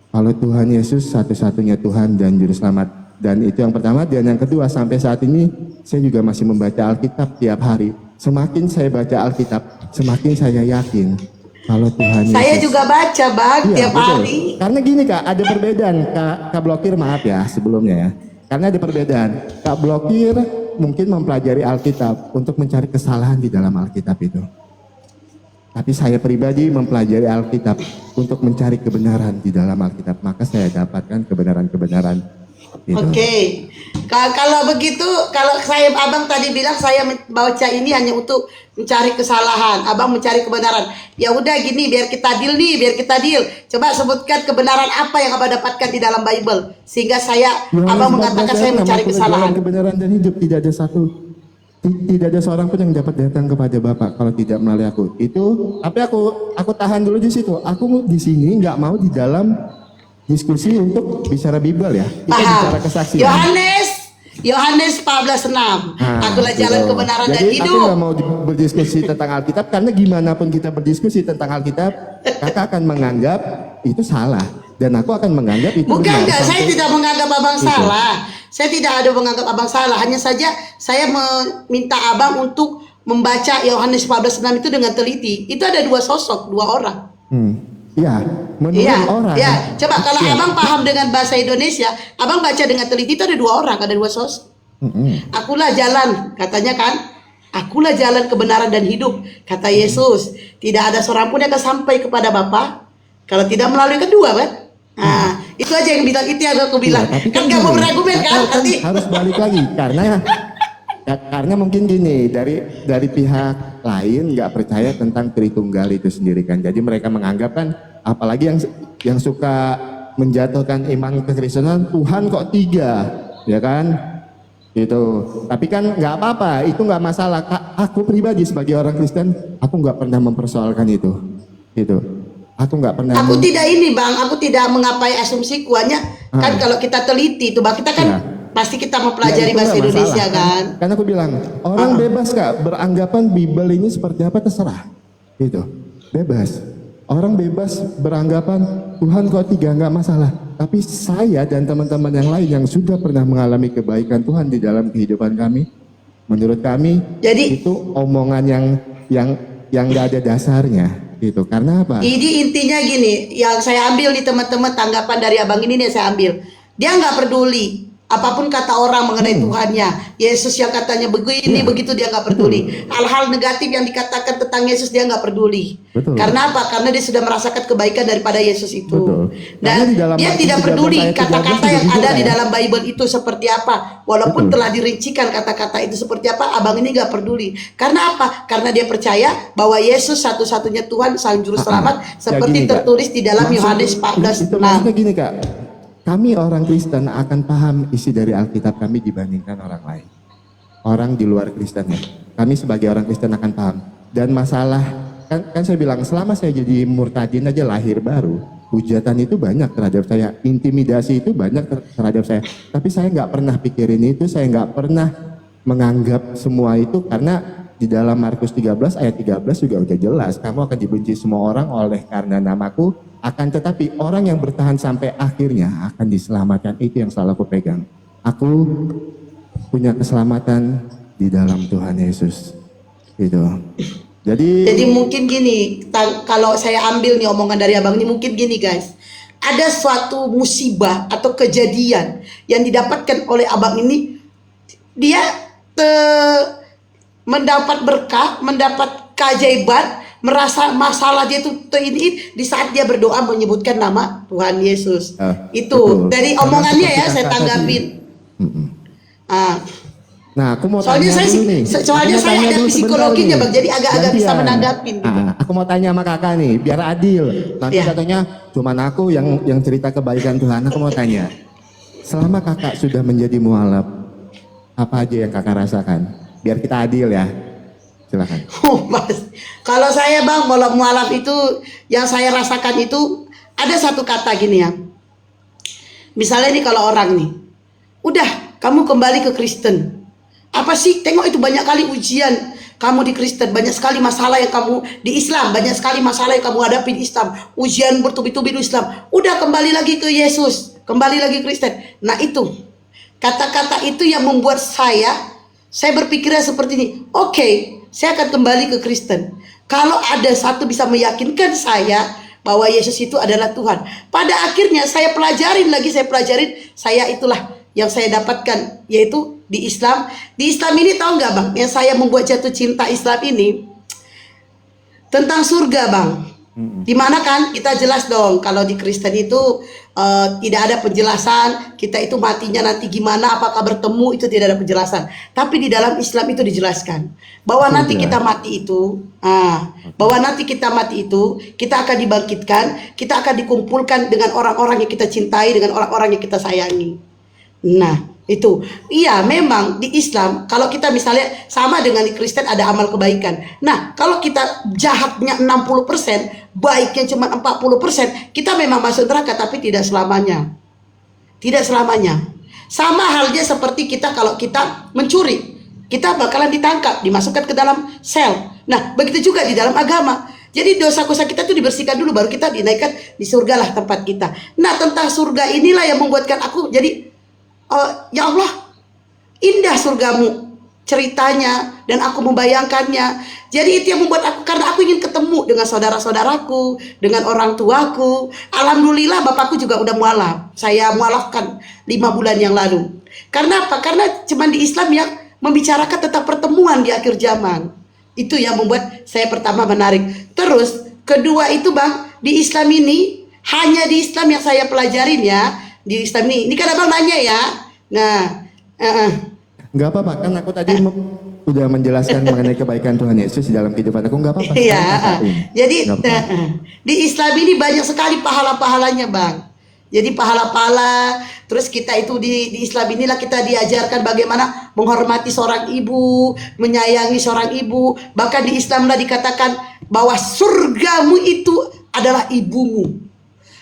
Speaker 2: kalau Tuhan Yesus satu-satunya Tuhan dan Juru Selamat. Dan itu yang pertama. Dan yang kedua, sampai saat ini saya juga masih membaca Alkitab tiap hari. Semakin saya baca Alkitab, semakin saya yakin kalau Tuhan Yesus.
Speaker 1: Saya juga baca Bang tiap
Speaker 2: betul.
Speaker 1: hari.
Speaker 2: Karena gini Kak, ada perbedaan Kak Blokir, maaf ya sebelumnya ya. Karena ada perbedaan. Kak Blokir mungkin mempelajari Alkitab untuk mencari kesalahan di dalam Alkitab itu. Tapi saya pribadi mempelajari Alkitab untuk mencari kebenaran di dalam Alkitab. Maka saya dapatkan kebenaran-kebenaran. Gitu.
Speaker 1: Oke. Kalau begitu, kalau abang tadi bilang saya baca ini hanya untuk mencari kesalahan, abang mencari kebenaran. Ya udah gini, biar kita deal nih, biar kita deal. Coba sebutkan kebenaran apa yang abang dapatkan di dalam Bible, sehingga abang mengatakan saya mencari kesalahan.
Speaker 2: Kebenaran dan hidup, tidak ada seorang pun yang dapat datang kepada Bapa kalau tidak melalui aku. Itu, tapi aku tahan dulu di situ. Aku di sini nggak mau di dalam diskusi untuk bicara Bible ya. Kita bicara kesaksian.
Speaker 1: Yohanes 14:6. Akulah jalan kebenaran dan
Speaker 2: Jadi
Speaker 1: hidup.
Speaker 2: aku nggak mau berdiskusi tentang Alkitab, karena gimana pun kita berdiskusi tentang Alkitab, kakak akan menganggap itu salah dan aku akan menganggap itu
Speaker 1: Bukan
Speaker 2: benar.
Speaker 1: enggak, saya tidak menganggap abang salah. Saya tidak ada menganggap abang salah. Hanya saja saya meminta abang untuk membaca Yohanes 14:6 itu dengan teliti. Itu ada dua sosok, dua orang.
Speaker 2: Ya, menurut orang.
Speaker 1: Ya, coba kalau abang paham dengan bahasa Indonesia, abang baca dengan teliti itu ada dua orang, ada dua sosok. Akulah jalan, katanya kan. Akulah jalan kebenaran dan hidup, kata Yesus. Tidak ada seorang pun yang akan sampai kepada Bapa kalau tidak melalui kedua, kan? Nah, itu aja yang bilang, itu yang aku bilang.
Speaker 2: Iya, tapi
Speaker 1: Kan nggak mau beragumen kan? Nanti
Speaker 2: harus balik lagi karena mungkin gini, dari pihak lain nggak percaya tentang Tritunggal itu sendiri kan. Jadi mereka menganggap kan, apalagi yang suka menjatuhkan iman kekristenan, Tuhan kok tiga, ya kan? Gitu. Tapi kan nggak apa-apa, itu nggak masalah. Aku pribadi sebagai orang Kristen, aku nggak pernah mempersoalkan itu. Gitu. Aku nggak pernah.
Speaker 1: aku tidak ini bang, aku tidak mengapai asumsiku. Hanya kan kalau kita teliti itu bang, kita kan pasti kita mempelajari bahasa Indonesia kan.
Speaker 2: Karena aku bilang, orang bebas Kak, beranggapan Bible ini seperti apa terserah. Gitu. Bebas. Orang bebas beranggapan Tuhan kok tiga, nggak masalah. Tapi saya dan teman-teman yang lain yang sudah pernah mengalami kebaikan Tuhan di dalam kehidupan kami, menurut kami itu omongan yang nggak ada dasarnya. Gitu. Karena apa?
Speaker 1: Ini intinya gini, yang saya ambil nih teman-teman, tanggapan dari abang ini nih yang saya ambil. Dia nggak peduli apapun kata orang mengenai Tuhannya. Yesus yang katanya begini, begitu dia nggak peduli. Hal-hal negatif yang dikatakan tentang Yesus dia nggak peduli. Karena apa? Karena dia sudah merasakan kebaikan daripada Yesus itu. Dan dia tidak peduli kata-kata yang ada di dalam Bible itu seperti apa. Walaupun telah dirincikan kata-kata itu seperti apa, abang ini nggak peduli. Karena apa? Karena dia percaya bahwa Yesus satu-satunya Tuhan, Sang Juru Selamat, seperti tertulis di dalam Yohanes 14:6.
Speaker 2: Itu maksudnya gini Kak. Kami orang Kristen akan paham isi dari Alkitab kami dibandingkan orang lain. Orang di luar Kristen ya. Kami sebagai orang Kristen akan paham. Dan masalah, kan saya bilang selama saya jadi murtadin aja lahir baru, hujatan itu banyak terhadap saya. Intimidasi itu banyak terhadap saya. Tapi saya nggak pernah pikirin itu, saya nggak pernah menganggap semua itu, karena di dalam Markus 13 ayat 13 juga udah jelas, kamu akan dibenci semua orang oleh karena namaku, akan tetapi orang yang bertahan sampai akhirnya akan diselamatkan. Itu yang selalu aku pegang. Aku punya keselamatan di dalam Tuhan Yesus. Gitu. Jadi
Speaker 1: mungkin gini, kalau saya ambil nih omongan dari abang ini, mungkin gini guys. Ada suatu musibah atau kejadian yang didapatkan oleh abang ini dia mendapat berkah, mendapat keajaiban, merasa masalah dia itu ini di saat dia berdoa menyebutkan nama Tuhan Yesus. Itu
Speaker 2: betul.
Speaker 1: dari
Speaker 2: Karena
Speaker 1: omongannya ya
Speaker 2: seperti
Speaker 1: saya
Speaker 2: kakak
Speaker 1: tanggapin.
Speaker 2: Nah, aku mau
Speaker 1: Soalnya
Speaker 2: tanya
Speaker 1: saya
Speaker 2: dulu nih.
Speaker 1: soalnya
Speaker 2: Aku mau
Speaker 1: saya
Speaker 2: tanya
Speaker 1: ada
Speaker 2: dulu
Speaker 1: psikologinya
Speaker 2: sebentar
Speaker 1: Bang, jadi agak-agak bisa
Speaker 2: Gantian.
Speaker 1: menanggapin gitu.
Speaker 2: Aku mau tanya sama kakak nih, biar adil. Nanti
Speaker 1: Iya.
Speaker 2: katanya cuman aku yang cerita kebaikan Tuhan. Aku mau tanya, selama kakak sudah menjadi mualaf, apa aja yang kakak rasakan? Biar kita adil ya. Silakan.
Speaker 1: Oh, Mas. Kalau saya Bang, mualaf itu yang saya rasakan itu ada satu kata gini ya. Misalnya nih kalau orang nih, udah kamu kembali ke Kristen. Apa sih? Tengok itu banyak kali ujian kamu di Kristen, banyak sekali masalah yang kamu di Islam, banyak sekali masalah yang kamu hadapi di Islam, ujian bertubi-tubi di Islam. Udah kembali lagi ke Yesus, kembali lagi Kristen. Nah itu kata-kata itu yang membuat saya berpikirnya seperti ini. Oke, saya akan kembali ke Kristen. Kalau ada satu bisa meyakinkan saya bahwa Yesus itu adalah Tuhan. Pada akhirnya saya pelajarin, saya itulah yang saya dapatkan, yaitu di Islam. Di Islam ini tahu nggak Bang, yang saya membuat jatuh cinta Islam ini tentang surga Bang. Dimana kan kita jelas dong kalau di Kristen itu tidak ada penjelasan kita itu matinya nanti gimana, apakah bertemu, itu tidak ada penjelasan. Tapi di dalam Islam itu dijelaskan bahwa nanti kita mati itu, kita akan dibangkitkan, kita akan dikumpulkan dengan orang-orang yang kita cintai, dengan orang-orang yang kita sayangi. Nah itu, iya memang di Islam kalau kita misalnya sama dengan di Kristen ada amal kebaikan. Nah kalau kita jahatnya 60%, baiknya cuma 40%, kita memang masuk neraka, tapi tidak selamanya. Tidak selamanya. Sama halnya seperti kita kalau kita mencuri, kita bakalan ditangkap, dimasukkan ke dalam sel. Nah begitu juga di dalam agama. Jadi dosa-dosa kita itu dibersihkan dulu, baru kita dinaikkan di surga lah tempat kita. Nah tentang surga inilah yang membuatkan aku jadi ya Allah, indah surgamu ceritanya, dan aku membayangkannya. Jadi itu yang membuat aku, karena aku ingin ketemu dengan saudara-saudaraku, dengan orang tuaku. Alhamdulillah bapakku juga udah mualaf. Saya mualafkan 5 bulan yang lalu. Karena apa? Karena cuman di Islam yang membicarakan tentang pertemuan di akhir zaman. Itu yang membuat saya pertama menarik. Terus kedua itu Bang, di Islam ini, hanya di Islam yang saya pelajarin ya, di Islam ini kan abang nanya ya. Nah
Speaker 2: Nggak apa-apa, kan aku tadi udah menjelaskan mengenai kebaikan Tuhan Yesus di dalam kehidupan aku, nggak apa-apa.
Speaker 1: iya. Jadi
Speaker 2: Nggak apa-apa.
Speaker 1: di Islam ini banyak sekali pahala-pahalanya Bang. Jadi pahala-pahala. Terus kita itu di Islam inilah kita diajarkan bagaimana menghormati seorang ibu, menyayangi seorang ibu. Bahkan di Islam lah dikatakan bahwa surgamu itu adalah ibumu.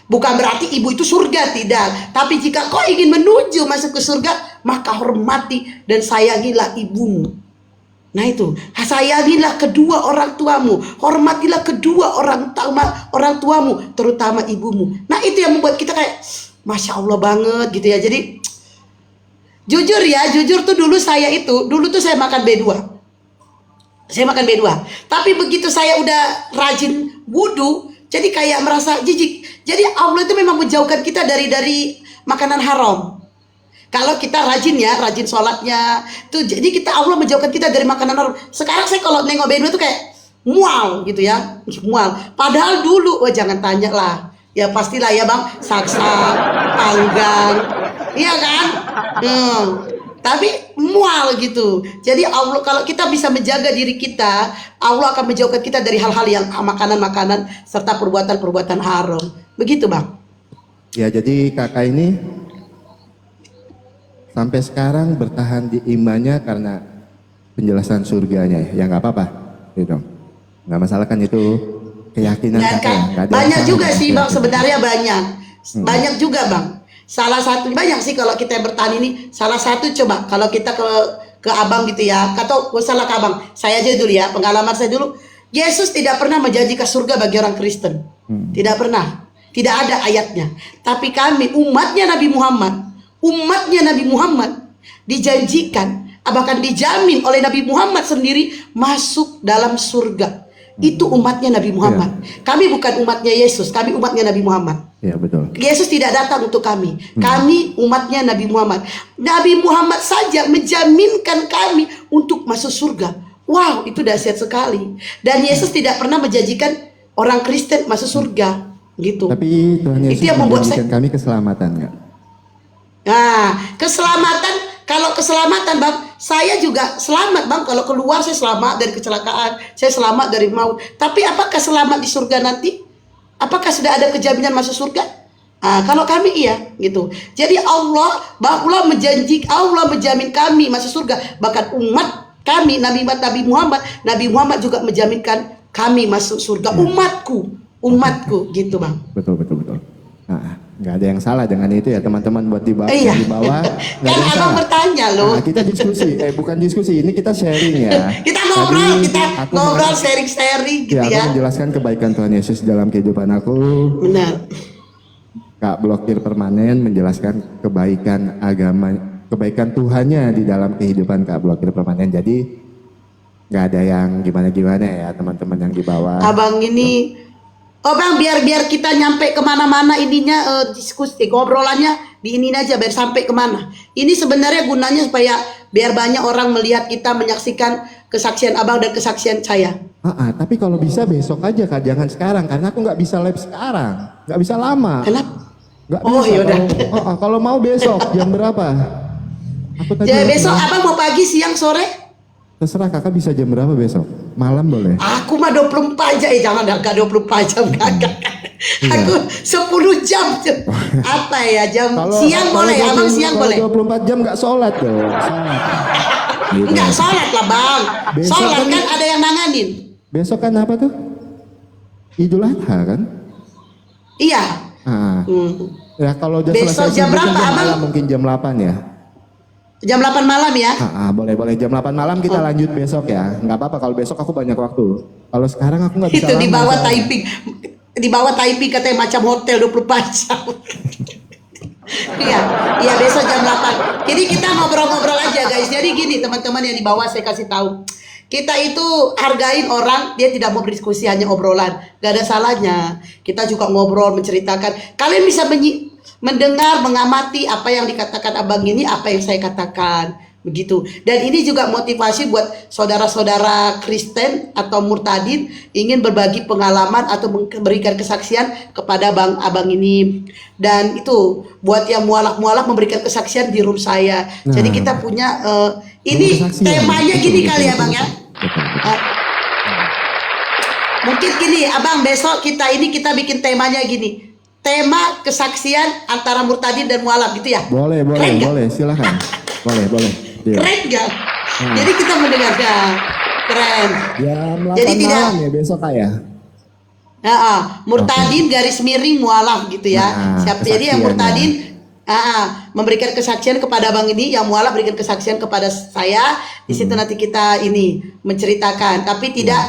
Speaker 1: Bukan berarti ibu itu surga, tidak. Tapi jika kau ingin menuju masuk ke surga, maka hormati dan sayangilah ibumu. Nah itu, sayangilah kedua orang tuamu, hormatilah kedua orang tuamu, terutama ibumu. Nah itu yang membuat kita kayak Masya Allah banget gitu ya. Jadi jujur tuh dulu saya makan B2. Saya makan B2. Tapi begitu saya udah rajin wudu, jadi kayak merasa jijik. Jadi Allah itu memang menjauhkan kita dari makanan haram. Kalau kita rajin sholatnya, tuh jadi Allah menjauhkan kita dari makanan haram. Sekarang saya kalau nengok B2 tuh kayak mual gitu ya, mual. Padahal dulu, jangan tanya lah. Ya pastilah ya Bang, saksa, panggang, iya kan? Tapi mual gitu. Jadi Allah, kalau kita bisa menjaga diri kita, Allah akan menjauhkan kita dari hal-hal yang makanan-makanan serta perbuatan-perbuatan haram. Begitu Bang.
Speaker 2: Ya jadi kakak ini sampai sekarang bertahan di imannya karena penjelasan surganya ya, nggak apa-apa, gitu. Nggak masalah kan itu keyakinan kakak ya. Nggak ada
Speaker 1: Banyak
Speaker 2: masalah,
Speaker 1: juga
Speaker 2: kan?
Speaker 1: sih Bang, sebenarnya banyak juga Bang. Salah satu banyak sih kalau kita bertahan ini. Salah satu coba kalau kita ke abang gitu ya, atau salah ke abang. Saya aja dulu ya, pengalaman saya dulu. Yesus tidak pernah menjanjikan surga bagi orang Kristen. Tidak pernah. Tidak ada ayatnya. Tapi kami umatnya Nabi Muhammad dijanjikan, bahkan dijamin oleh Nabi Muhammad sendiri masuk dalam surga. Itu umatnya Nabi Muhammad. Kami bukan umatnya Yesus, kami umatnya Nabi Muhammad.
Speaker 2: Iya betul.
Speaker 1: Yesus tidak datang untuk kami. Kami umatnya Nabi Muhammad. Nabi Muhammad saja menjaminkan kami untuk masuk surga. Wow, itu dahsyat sekali. Dan Yesus tidak pernah menjanjikan orang Kristen masuk surga, gitu.
Speaker 2: Tapi Tuhan Yesus
Speaker 1: Itu yang membuat
Speaker 2: menjanjikan kami keselamatan nggak?
Speaker 1: Nah, keselamatan, kalau keselamatan Bang, saya juga selamat Bang. Kalau keluar saya selamat dari kecelakaan, saya selamat dari maut. Tapi apakah selamat di surga nanti? Apakah sudah ada kejaminan masuk surga? Kalau kami iya, gitu. Jadi Allah menjamin kami masuk surga. Bahkan umat kami, Nabi Muhammad juga menjaminkan kami masuk surga. Umatku, gitu Bang.
Speaker 2: Betul. Nah, nggak ada yang salah dengan itu ya teman-teman buat di bawah.
Speaker 1: Iya.
Speaker 2: Di bawah nggak
Speaker 1: Kan
Speaker 2: ada yang
Speaker 1: abang
Speaker 2: salah.
Speaker 1: bertanya loh.
Speaker 2: Nah, kita diskusi, bukan diskusi, ini kita sharing ya.
Speaker 1: Kita ngobrol,
Speaker 2: Tadi aku
Speaker 1: sharing gitu
Speaker 2: aku
Speaker 1: ya.
Speaker 2: menjelaskan kebaikan Tuhan Yesus dalam kehidupan aku.
Speaker 1: Benar.
Speaker 2: Kak Blokir Permanen menjelaskan kebaikan agama, kebaikan Tuhannya di dalam kehidupan Kak Blokir Permanen. Jadi nggak ada yang gimana-gimana ya teman-teman yang di bawah.
Speaker 1: Abang ini, Bang, biar kita nyampe kemana-mana ininya, diskusi ngobrolannya di ini aja biar sampai kemana. Ini sebenarnya gunanya supaya biar banyak orang melihat kita, menyaksikan kesaksian Abang dan kesaksian saya.
Speaker 2: Tapi kalau bisa besok aja Kak, jangan sekarang karena aku nggak bisa live sekarang, nggak bisa lama.
Speaker 1: Kenapa?
Speaker 2: Nggak
Speaker 1: Oh,
Speaker 2: bisa.
Speaker 1: yaudah.
Speaker 2: Kalau mau besok jam berapa? Aku tadi
Speaker 1: Jadi besok Abang mau pagi, siang, sore?
Speaker 2: terserah Kakak bisa jam berapa besok? Malam boleh?
Speaker 1: Aku mah 24 jam, jangan enggak 24 jam kakak. Aku 10 jam. Apa ya, jam siang boleh, Abang siang boleh.
Speaker 2: 24 jam nggak sholat dong. Sholat. Gitu.
Speaker 1: Enggak sholat lah Bang.
Speaker 2: Besok
Speaker 1: Sholat
Speaker 2: kan-
Speaker 1: kan ada yang nanganin.
Speaker 2: Besok kan apa tuh? Idul Adha kan?
Speaker 1: Iya.
Speaker 2: Ya kalau udah
Speaker 1: Besok
Speaker 2: selesai
Speaker 1: jam
Speaker 2: subuh kan
Speaker 1: berapa,
Speaker 2: jam
Speaker 1: Abang?
Speaker 2: malam, mungkin jam 8 ya.
Speaker 1: Jam 8 malam ya.
Speaker 2: Boleh jam 8 malam kita lanjut besok ya. Nggak apa-apa kalau besok aku banyak waktu. Kalau sekarang aku nggak bisa
Speaker 1: Itu di
Speaker 2: lama,
Speaker 1: bawah
Speaker 2: soalnya.
Speaker 1: Taiping. Di bawah Taiping katanya macam hotel 24 jam. Iya besok jam 8. Jadi kita ngobrol-ngobrol aja guys. Jadi gini teman-teman yang di bawah saya kasih tahu. Kita itu hargain orang, dia tidak mau berdiskusi hanya obrolan. Gak ada salahnya. Kita juga ngobrol, menceritakan. Kalian bisa mendengar, mengamati apa yang dikatakan Abang ini, apa yang saya katakan. Begitu. Dan ini juga motivasi buat saudara-saudara Kristen atau murtadin ingin berbagi pengalaman atau memberikan kesaksian kepada Abang ini. Dan itu buat yang mualaf-mualaf memberikan kesaksian di room saya.
Speaker 2: Nah.
Speaker 1: Jadi kita punya ini
Speaker 2: Kesaksian.
Speaker 1: temanya gini kali ya Bang ya.
Speaker 2: Betul.
Speaker 1: Mungkin gini Abang, besok kita bikin temanya gini. Tema kesaksian antara murtadin dan mualaf gitu ya.
Speaker 2: Boleh,
Speaker 1: Keren nggak?
Speaker 2: boleh, silakan. boleh. Iya.
Speaker 1: Keren gak? Jadi kita mendengarkan. Keren.
Speaker 2: Jam 8
Speaker 1: Jadi tidak-
Speaker 2: malam ya besok Kak ya.
Speaker 1: Murtadin garis miring mualaf gitu ya.
Speaker 2: Nah,
Speaker 1: Jadi yang
Speaker 2: kesaksiannya.
Speaker 1: murtadin memberikan kesaksian kepada Bang ini, yang mualaf berikan kesaksian kepada saya. Di situ nanti kita ini menceritakan, tapi tidak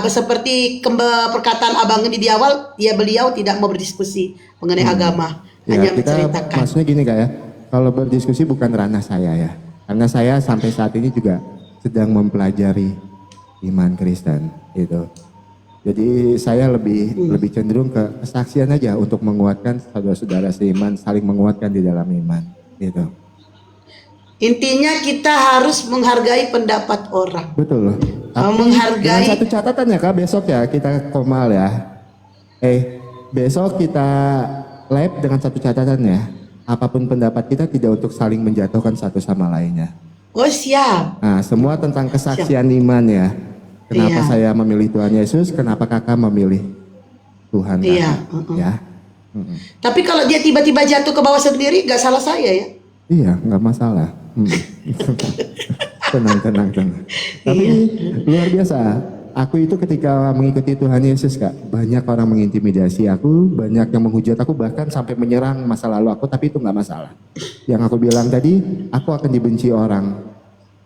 Speaker 1: seperti perkataan Abang ini di awal, beliau tidak mau berdiskusi mengenai agama, hanya
Speaker 2: kita
Speaker 1: menceritakan.
Speaker 2: maksudnya gini Kak ya. Kalau berdiskusi bukan ranah saya ya. Karena saya sampai saat ini juga sedang mempelajari iman Kristen gitu. Jadi saya lebih cenderung ke kesaksian aja untuk menguatkan saudara-saudara seiman, saling menguatkan di dalam iman gitu.
Speaker 1: Intinya kita harus menghargai pendapat orang.
Speaker 2: Betul.
Speaker 1: Menghargai.
Speaker 2: Dengan satu catatan ya Kak, besok ya kita komal ya. Besok kita live dengan satu catatan ya. Apapun pendapat kita tidak untuk saling menjatuhkan satu sama lainnya.
Speaker 1: Oh siap.
Speaker 2: Nah, semua tentang kesaksian iman ya. Kenapa
Speaker 1: Iya.
Speaker 2: saya memilih Tuhan Yesus, kenapa Kakak memilih Tuhan
Speaker 1: Iya,
Speaker 2: Kakak, ya.
Speaker 1: Tapi kalau dia tiba-tiba jatuh ke bawah sendiri, gak salah saya ya.
Speaker 2: Iya, nggak masalah. Tenang. Tapi luar biasa. Aku itu ketika mengikuti Tuhan Yesus Kak, banyak orang mengintimidasi aku, banyak yang menghujat aku, bahkan sampai menyerang masa lalu aku, tapi itu nggak masalah. Yang aku bilang tadi, aku akan dibenci orang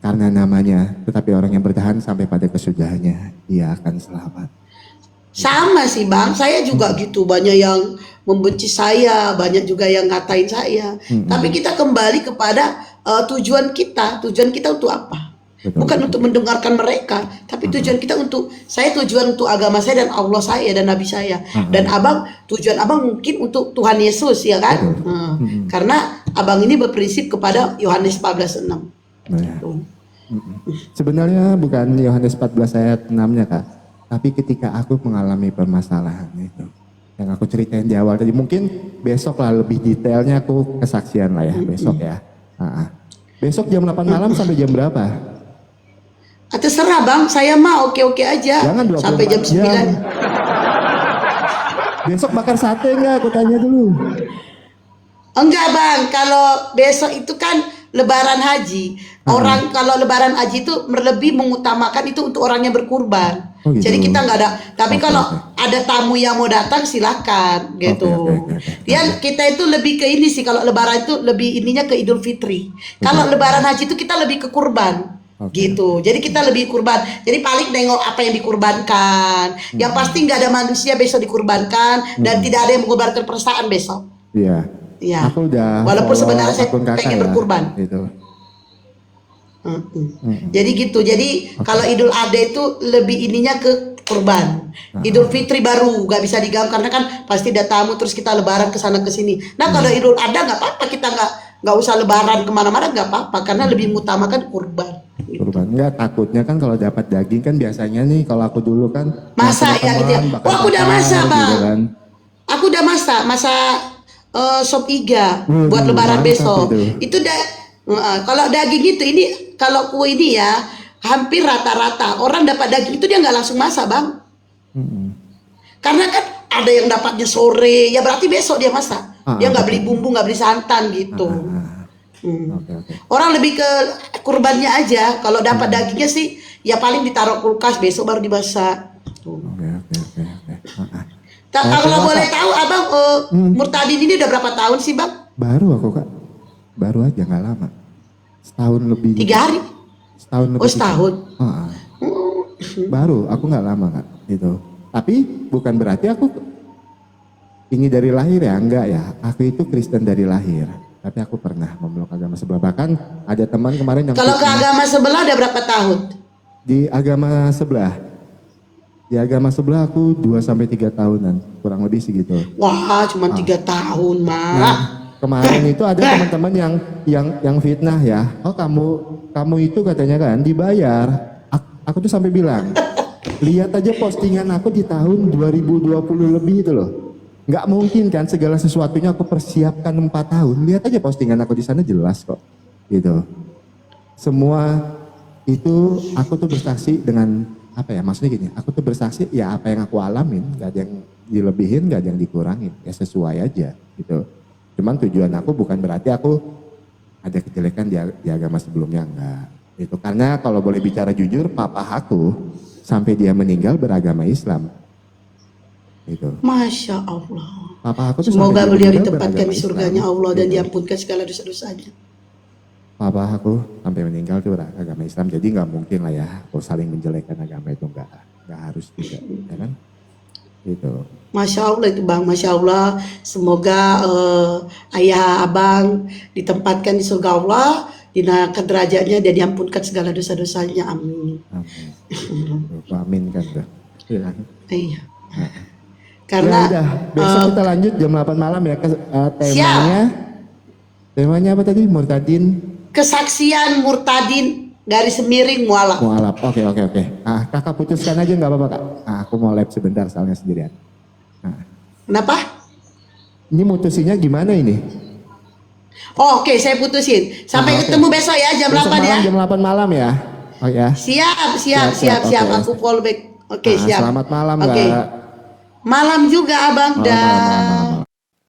Speaker 2: karena namanya, tetapi orang yang bertahan sampai pada kesudahannya, dia akan selamat.
Speaker 1: Sama sih Bang, saya juga gitu. Banyak yang membenci saya, banyak juga yang ngatain saya. Tapi kita kembali kepada tujuan kita. Tujuan kita untuk apa?
Speaker 2: Betul.
Speaker 1: Bukan untuk mendengarkan mereka, tapi tujuan kita tujuan untuk agama saya dan Allah saya dan Nabi saya. Dan abang, tujuan abang mungkin untuk Tuhan Yesus ya kan? Karena abang ini berprinsip kepada Yohanes 14:6.
Speaker 2: Nah, ya. Sebenarnya bukan Yohanes 14 ayat 6-nya Kak, tapi ketika aku mengalami permasalahan itu, yang aku ceritain di awal tadi, mungkin besok lah lebih detailnya aku kesaksian lah ya, besok ya. Besok jam 8 malam sampai jam berapa?
Speaker 1: Terserah bang, saya mah oke-oke aja.
Speaker 2: Jangan 24
Speaker 1: sampai jam 9.
Speaker 2: Besok bakar sate enggak? Aku tanya dulu.
Speaker 1: Enggak bang, kalau besok itu kan lebaran haji. Orang kalau lebaran haji itu lebih mengutamakan itu untuk orangnya berkurban.
Speaker 2: Oh, gitu.
Speaker 1: Jadi kita nggak ada. Tapi
Speaker 2: Oke,
Speaker 1: kalau
Speaker 2: oke.
Speaker 1: ada tamu yang mau datang silakan gitu.
Speaker 2: Oke.
Speaker 1: Dia kita itu lebih ke ini sih, kalau lebaran itu lebih ininya ke Idul Fitri. Kalau lebaran haji itu kita lebih ke kurban.
Speaker 2: Oke.
Speaker 1: Gitu. Jadi kita lebih kurban. Jadi paling nengok apa yang dikurbankan. Yang pasti nggak ada manusia besok dikurbankan dan tidak ada yang mengorbankan perasaan besok.
Speaker 2: Iya.
Speaker 1: Iya.
Speaker 2: Aku udah
Speaker 1: Walaupun
Speaker 2: follow
Speaker 1: sebenarnya saya
Speaker 2: akun kakak
Speaker 1: pengen
Speaker 2: ya,
Speaker 1: berkurban.
Speaker 2: Gitu.
Speaker 1: Jadi gitu. Jadi kalau Idul Adha itu lebih ininya ke kurban. Idul Fitri baru nggak bisa diganggu karena kan pasti ada tamu terus kita lebaran ke sana ke sini. Nah kalau Idul Adha nggak apa-apa, kita nggak usah lebaran kemana-mana, nggak apa-apa karena lebih mengutamakan kurban.
Speaker 2: Kurban enggak, takutnya kan kalau dapat daging kan biasanya nih kalau aku dulu kan
Speaker 1: Masak ya gitu ya.
Speaker 2: bakar
Speaker 1: Oh aku udah
Speaker 2: bakar
Speaker 1: masak
Speaker 2: gitu
Speaker 1: bang.
Speaker 2: kan.
Speaker 1: Aku udah masak sop iga
Speaker 2: Waduh,
Speaker 1: buat lebaran
Speaker 2: mantap
Speaker 1: besok.
Speaker 2: itu.
Speaker 1: Itu kalau daging itu ini kalau kue ini ya hampir rata-rata orang dapat daging itu dia nggak langsung masak bang. Karena kan ada yang dapatnya sore ya berarti besok dia masak. Dia nggak beli bumbu, nggak beli santan gitu.
Speaker 2: Oke.
Speaker 1: Orang lebih ke kurbannya aja. Kalau dapat dagingnya sih ya paling ditaruh kulkas besok baru dimasak.
Speaker 2: Oke.
Speaker 1: Kalau
Speaker 2: Oke,
Speaker 1: boleh
Speaker 2: Kak.
Speaker 1: tahu abang Murtadin ini udah berapa tahun sih bang?
Speaker 2: Baru aku Kak. Baru aja nggak lama. Setahun lebih.
Speaker 1: 3 hari?
Speaker 2: Setahun lebih.
Speaker 1: Oh setahun.
Speaker 2: Baru, aku nggak lama Kak. Gitu. Tapi bukan berarti aku ini dari lahir ya, enggak ya. Aku itu Kristen dari lahir. Tapi aku pernah memeluk agama sebelah. Bahkan ada teman kemarin yang
Speaker 1: Kalau ke agama sebelah ada berapa tahun?
Speaker 2: di agama sebelah. Di agama sebelah aku 2-3 tahunan, kurang lebih segitu.
Speaker 1: Wah cuma 3 tahun mah.
Speaker 2: Nah, kemarin itu ada teman-teman yang fitnah ya. Oh kamu itu katanya kan dibayar. Aku tuh sampai bilang, lihat aja postingan aku di tahun 2020 lebih itu loh. Nggak mungkin kan segala sesuatunya aku persiapkan 4 tahun. Lihat aja postingan aku di sana jelas kok. Gitu. Semua itu aku tuh bersaksi dengan apa ya, maksudnya gini, aku tuh bersaksi ya apa yang aku alamin, gak ada yang dilebihin, gak ada yang dikurangin, ya sesuai aja gitu. Cuman tujuan aku bukan berarti aku ada kejelekan di agama sebelumnya, enggak. Gitu. Karena kalau boleh bicara jujur, papa aku sampai dia meninggal beragama Islam. Gitu.
Speaker 1: Masya Allah.
Speaker 2: Papa aku tuh
Speaker 1: Semoga
Speaker 2: sampai dia
Speaker 1: beliau
Speaker 2: meninggal
Speaker 1: ditempatkan
Speaker 2: beragama
Speaker 1: di
Speaker 2: Islam.
Speaker 1: surganya Allah dan
Speaker 2: Gitu.
Speaker 1: diampunkan segala dosa-dosanya.
Speaker 2: Papa aku sampai meninggal tuh beragama Islam, jadi nggak mungkin lah ya kalau saling menjelekkan agama itu, nggak harus juga, ya kan? Gitu.
Speaker 1: Masya Allah itu bang, Masya Allah. Semoga ayah abang ditempatkan di surga Allah, dinaikkan derajatnya dan diampunkan segala dosa-dosanya. Amin.
Speaker 2: Amin. Amin kan tuh. Iya.
Speaker 1: Iya.
Speaker 2: Ya
Speaker 1: Karena
Speaker 2: udah, besok kita lanjut jam 8 malam ya ke temanya. Temanya apa tadi? Murtadin.
Speaker 1: kesaksian Murtadin dari Semiring Mualaf.
Speaker 2: Mualaf. Oke. Kakak putuskan aja nggak apa-apa kak. Aku mau lab sebentar soalnya sendirian.
Speaker 1: Kenapa?
Speaker 2: Ini mutusinya gimana ini?
Speaker 1: Oh, oke, saya putusin. Sampai
Speaker 2: Oke.
Speaker 1: ketemu besok ya jam
Speaker 2: Besok
Speaker 1: 8 ya.
Speaker 2: malam, jam 8 malam ya. Oh ya.
Speaker 1: Siap.
Speaker 2: Oke.
Speaker 1: Aku follow back. Oke, siap.
Speaker 2: Selamat malam
Speaker 1: Oke.
Speaker 2: kak.
Speaker 1: Malam juga abang
Speaker 2: Malam.